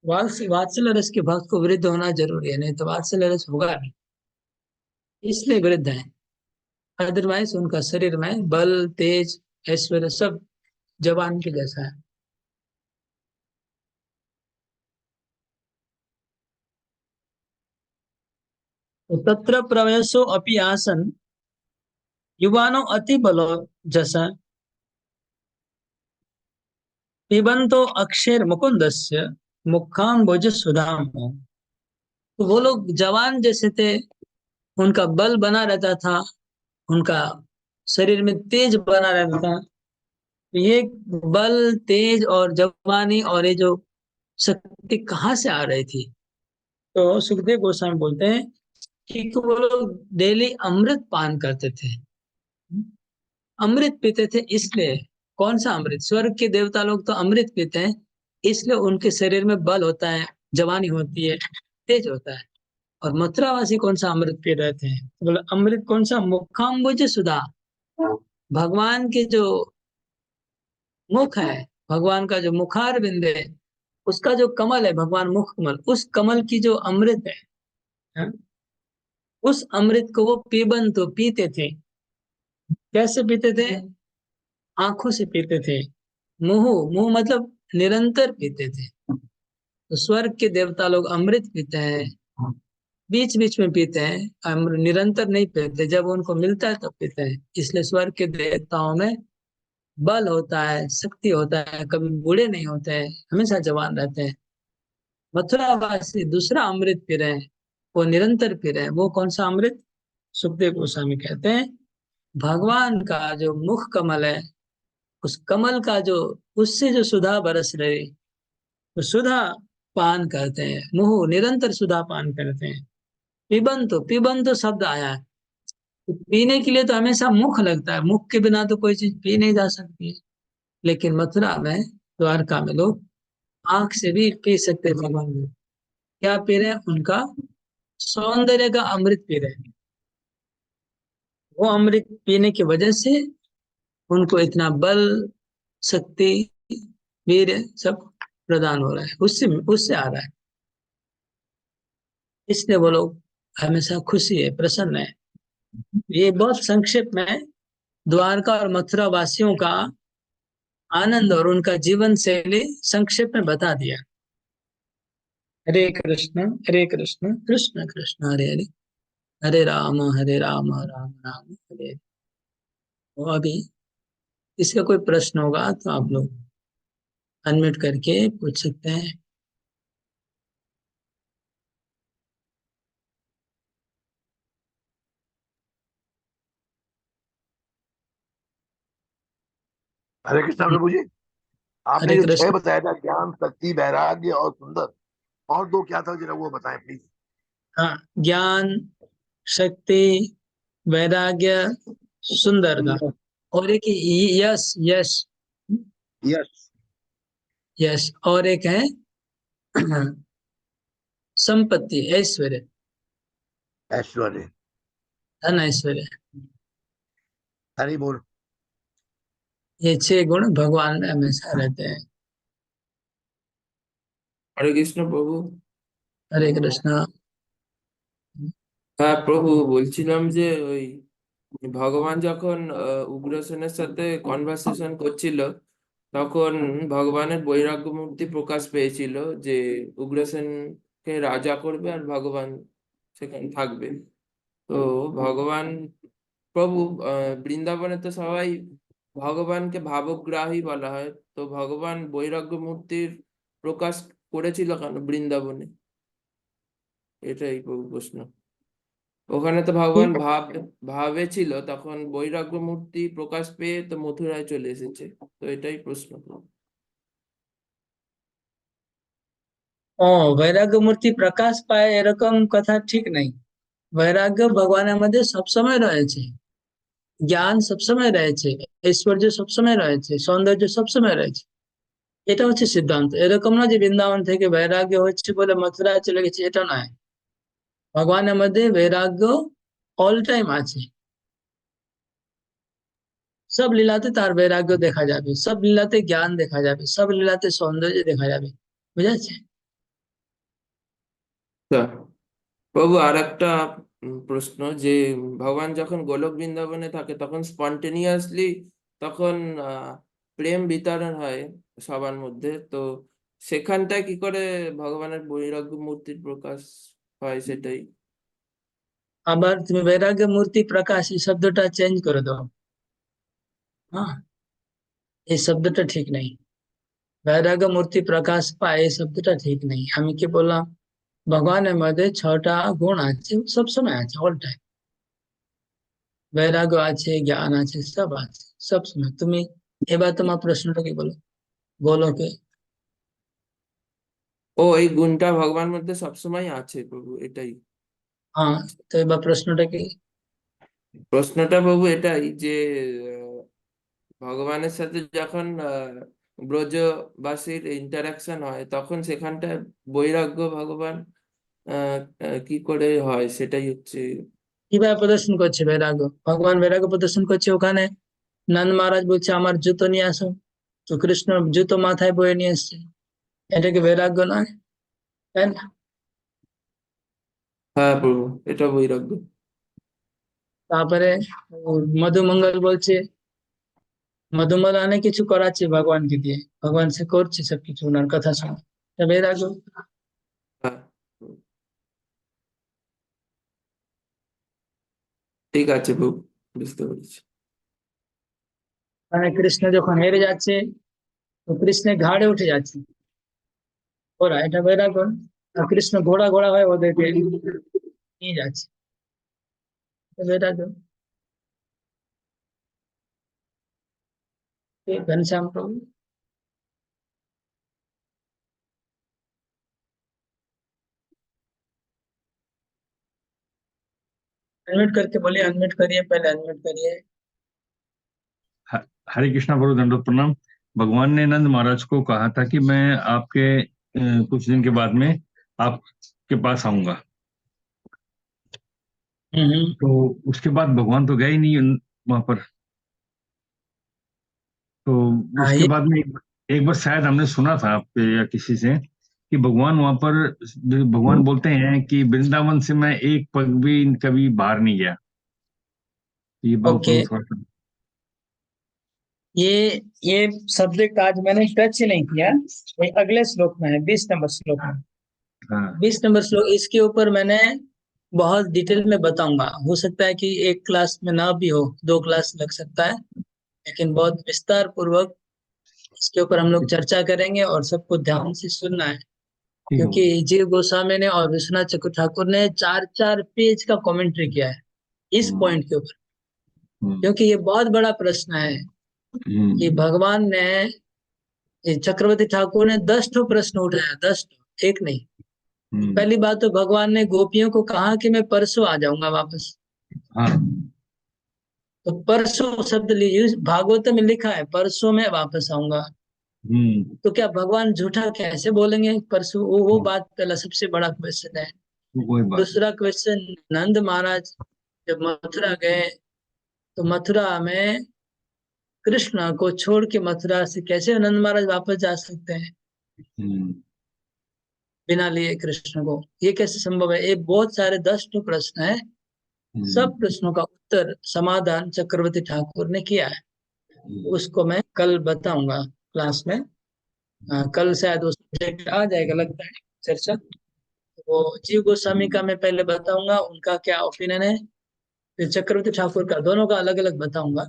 वात्सल्य रस के भक्त को वृद्ध होना जरूरी है, नहीं तो वात्सल्य रस होगा नहीं, इसलिए वृद्ध है। अदरवाइज उनका शरीर में बल, तेज, ऐश्वर्य सब जवान के जैसा है। तो तत्र प्रवेशो अपि आसन युवानो अति बलो जसा पिबंतो अक्षर मुकुंदस्य मुखाम्बुज सुधाम। तो वो लोग जवान जैसे थे, उनका बल बना रहता था, उनका शरीर में तेज बना रहता था। तो ये बल, तेज और जवानी और ये जो शक्ति कहाँ से आ रही थी? तो सुखदेव गोस्वामी बोलते हैं कि वो लोग डेली अमृत पान करते थे। अमृत पीते थे इसलिए। कौन सा अमृत? स्वर्ग के देवता लोग तो अमृत पीते हैं, इसलिए उनके शरीर में बल होता है, जवानी होती है, तेज होता है। और मथुरावासी कौन सा अमृत पी रहे थे? तो बोले अमृत कौन सा? मुखाम्बुज सुधा। भगवान के जो मुख है, भगवान का जो मुखार बिंद है, उसका जो कमल है, भगवान मुख कमल, उस कमल की जो अमृत है, हाँ, उस अमृत को वो पीबन तो पीते थे। कैसे पीते थे? आंखों से पीते थे। मुंह, मुंह मतलब निरंतर पीते थे। तो स्वर्ग के देवता लोग अमृत पीते हैं, बीच बीच में पीते हैं, निरंतर नहीं पीते, जब उनको मिलता है तब पीते हैं। इसलिए स्वर्ग के देवताओं में बल होता है, शक्ति होता है, कभी बूढ़े नहीं होते हैं, हमेशा जवान रहते हैं। मथुरावासी दूसरा अमृत पी रहे हैं, वो निरंतर पी रहे हैं। वो कौन सा अमृत? सुखदेव गोस्वामी कहते हैं भगवान का जो मुख कमल है, उस कमल का जो, उससे जो सुधा बरस रही, वो सुधा पान करते हैं, मुंह निरंतर सुधा पान करते हैं। पिबंतो शब्द आया है। तो पीने के लिए तो हमेशा मुख लगता है, मुख के बिना तो कोई चीज पी नहीं जा सकती है। लेकिन मथुरा में, द्वारका में लोग आंख से भी पी सकते हैं भगवान में। क्या पी रहे हैं? उनका सौंदर्य का अमृत पी रहे हैं। वो अमृत पीने की वजह से उनको इतना बल, शक्ति, वीर सब प्रदान हो रहा है, उससे उससे आ रहा है। इसलिए वो लोग हमेशा खुशी है, प्रसन्न है। ये बहुत संक्षेप में द्वारका और मथुरा वासियों का आनंद और उनका जीवन शैली संक्षेप में बता दिया। हरे कृष्ण कृष्ण कृष्ण हरे हरे, हरे राम राम राम हरे हरे। तो अभी इसका कोई प्रश्न होगा तो आप लोग अनम्यूट करके पूछ सकते हैं। हरे कृष्णा प्रभु जी। आपने हरे जो छह कृष्ण। बताया था, ज्ञान, शक्ति, वैराग्य और सुंदर, और दो क्या था, जरा वो बताएं प्लीज। हाँ, ज्ञान, शक्ति, वैराग्य, सुंदरता, और एक यश, यश, यस। यश, और एक है संपत्ति, ऐश्वर्य, ऐश्वर्य। धन ऐश्वर्य। हरि बोल। ये 6 गुण भगवान में हमेशा रहते हैं। হরে কৃষ্ণ প্রভু। हरे कृष्णा। হ্যাঁ প্রভু, বলছিলাম যে ওই ভগবান যখন উগ্রসেনের সাথে কনভারসেশন করছিল, তখন ভগবানের বৈরাগ্য মূর্তি প্রকাশ পেয়েছিল যে উগ্রসেনকে রাজা করবে আর ভগবান সেখানে থাকবে। তো ভগবান প্রভু বৃন্দাবনে তো সবাই ভগবানকে ভাবগ্রাহী বলা হয়, তো ভগবান বৈরাগ্য মূর্তির প্রকাশ করেছিল কেন বৃন্দাবনে? এটাই প্রভু প্রশ্ন। ওখানে তো ভগবান ভাবে ছিল, তখন বৈরাগ্য মূর্তি প্রকাশ পেয়ে তো মথুরায় চলে এসেছে। তো এটাই প্রশ্ন। ও, वैराग्य मूर्ति प्रकाश पाए এরকম কথা ঠিক নাই। বৈরাগ্য ভগবানের মধ্যে সবসময় রয়েছে, জ্ঞান সবসময় রয়েছে, ঐশ্বর্য সবসময় রয়েছে, সৌন্দর্য সবসময় রয়েছে। এটা হচ্ছে সিদ্ধান্ত। এরকম না যে বৃন্দাবন থেকে বৈরাগ্য হচ্ছে বলে মথুরায় চলে গেছে, এটা নয়। ভগবানের মধ্যে বৈরাগ্য অল টাইম আছে। সব লীলাতে তার বৈরাগ্য দেখা যাবে, সব লীলাতে জ্ঞান দেখা যাবে, সব লীলাতে সৌন্দর্য দেখা যাবে। বুঝেছে? তা প্রভু আর একটা প্রশ্ন, যে ভগবান যখন গোলক বৃন্দাবনে থাকে তখন স্পন্টেনিয়াসলি তখন আহ প্রেম বিতরণ হয় সবার মধ্যে, তো সেখানটায় কি করে ভগবানের বৈরাগ্য মূর্তির প্রকাশ হয় সেটাই। আবার তুমি বৈরাগ্য মূর্তি প্রকাশ এই শব্দটা চেঞ্জ করে দাও। হ্যাঁ, এই শব্দটা ঠিক নেই। বৈরাগ্য মূর্তি প্রকাশ পায় এই শব্দটা ঠিক নেই। আমি কি বললাম? ভগবানের মধ্যে 6টা গুণ আছে, সব সময় আছে, অল টাইম। বৈরাগ্য আছে, জ্ঞান আছে, সব আছে সব সময়। তুমি এবার তোমার প্রশ্নটা কি বলো, বলো কে? ও, এই গুণটা ভগবান মধ্যে সবসময় আছে প্রভু, এটাই। হ্যাঁ, তো এবার প্রশ্নটা কি? প্রশ্নটা প্রভু এটাই যে ভগবানের সাথে যখন ব্রজবাসীর ইন্টারাকশন হয় তখন সেখানটায় বৈরাগ্য ভগবান কি করে হয় সেটাই হচ্ছে। কিভাবে প্রদর্শন করছে বৈরাগ্য? ভগবান বৈরাগ্য প্রদর্শন করছে ওখানে। নন্দ মহারাজ বলছে আমার জুতো নিয়ে আসো, তো কৃষ্ণ জুতো মাথায় বয়ে নিয়ে এসছে। এটা কি বৈরাগ্য নয়? তাই না? হ্যাঁ প্রভু, এটা বৈরাগ্য। তারপরে মধুমঙ্গল বলছে, মধুমঙ্গল অনেক কিছু করাচ্ছে ভগবানকে দিয়ে, ভগবান সে করছে সবকিছু ওনার কথা শুনে। এটা বৈরাগ্য। হ্যাঁ, ঠিক আছে প্রভু, বুঝতে পেরেছি। মানে কৃষ্ণ যখন হেরে যাচ্ছে, তো কৃষ্ণের ঘাড়ে উঠে যাচ্ছে ওরা, এটা বৈরাগ্য। আর কৃষ্ণ ঘোড়া ঘোড়া হয়ে ওদেরকে নিয়ে যাচ্ছে, এটা বৈরাগ্য। घनश्याम प्रभु, अनम्यूट करके बोलिए, अनम्यूट करिए, पहले अनम्यूट करिए। ह- हरे कृष्णा प्रभु, दंडोत प्रणाम। भगवान ने नंद महाराज को कहा था कि मैं आपके कुछ दिन के बाद में आपके पास आऊंगा। तो उसके बाद भगवान तो गए ही नहीं वहां पर। तो हाँ, उसके ये बाद में एक बार शायद हमने सुना था आपके या किसी से कि भगवान वहां पर, भगवान बोलते हैं कि वृंदावन से मैं एक पग भी कभी बाहर नहीं गया। ये बात ओके। थोड़ा सा। ये सब्जेक्ट आज मैंने टच ही नहीं किया। ये अगले श्लोक में है, 20 नंबर श्लोक में। हाँ। 20 नंबर श्लोक, इसके ऊपर मैंने बहुत डिटेल में बताऊंगा। हो सकता है कि एक क्लास में ना भी हो, 2 क्लास लग सकता है, लेकिन बहुत विस्तार पूर्वक इसके ऊपर हम लोग चर्चा करेंगे, और सबको ध्यान से सुनना है। ठीक है। क्योंकि जीव गोस्वामी ने और विश्वनाथ चक्रु ठाकुर ने 4-4 पेज का कमेंट्री किया है इस हम्म, पॉइंट के ऊपर। हम्म, क्योंकि ये बहुत बड़ा प्रश्न है। कि भगवान ने, ये चक्रवर्ती ठाकुर ने 10 ठो प्रश्न उठाया, 10 ठो, एक नहीं। पहली बात तो भगवान ने गोपियों को कहा कि मैं परसों आ जाऊंगा वापस। हाँ तो परसों शब्द लीजिए, भागवत में लिखा है परसों मैं वापस आऊंगा। तो क्या भगवान झूठा कैसे बोलेंगे परसों? वो बात पहला सबसे बड़ा क्वेश्चन है। वही बात। दूसरा क्वेश्चन, नंद महाराज जब मथुरा गए तो मथुरा में कृष्ण को छोड़ के मथुरा से कैसे नंद महाराज वापस जा सकते हैं बिना लिए कृष्ण को? ये कैसे संभव है? ये बहुत सारे 10 ठो प्रश्न है। सब प्रश्नों का उत्तर समाधान चक्रवर्ती ठाकुर ने किया है। उसको मैं कल बताऊंगा क्लास में। कल शायद वो सब्जेक्ट आ जाएगा लगता है चर्चा। वो जीव गोस्वामी का मैं पहले बताऊंगा, उनका क्या ओपिनियन है, फिर चक्रवर्ती ठाकुर का, दोनों का अलग अलग बताऊंगा।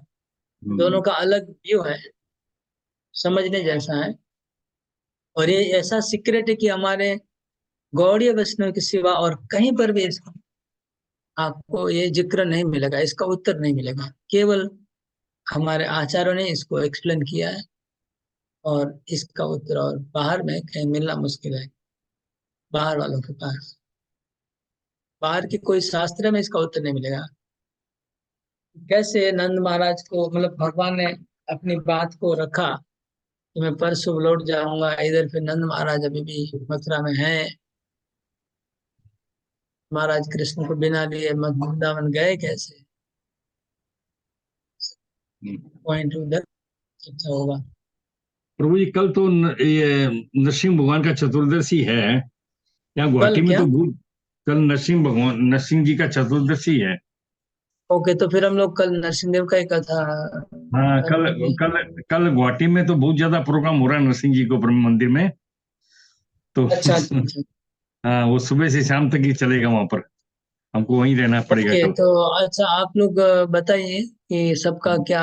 दोनों का अलग व्यू है, समझने जैसा है। और ये ऐसा सीक्रेट है कि हमारे गौड़ीय वैष्णव के सिवा और कहीं पर भी इसका आपको ये जिक्र नहीं मिलेगा, इसका उत्तर नहीं मिलेगा। केवल हमारे आचार्यों ने इसको एक्सप्लेन किया है, और इसका उत्तर और बाहर में कहीं मिलना मुश्किल है, बाहर वालों के पास। बाहर के कोई शास्त्र में इसका उत्तर नहीं मिलेगा। कैसे नंद महाराज को, मतलब भगवान ने अपनी बात को रखा कि मैं परसों लौट जाऊंगा, इधर फिर नंद महाराज अभी भी मथुरा में हैं। महाराज कृष्ण को बिना लिए वृंदावन गए कैसे? पॉइंट उधर चर्चा होगा। प्रभु जी, कल तो ये नरसिंह भगवान का चतुर्दशी है यहाँ गुवाहाटी कल में क्या? तो बहुत। कल नरसिंह जी का चतुर्दशी है। ओके, तो फिर हम लोग कल नरसिंह देव का ही कथा हाँ, कल करेंगे। कल कल गुवाहाटी में तो बहुत ज्यादा प्रोग्राम हो रहा है नरसिंह जी को ब्रह्म मंदिर में तो अच्छा अच्छा अच्छा। हाँ, वो सुबह से शाम तक ही चलेगा वहां पर। हमको वहीं रहना पड़ेगा ओके, कल। तो अच्छा आप लोग बताइए कि सबका क्या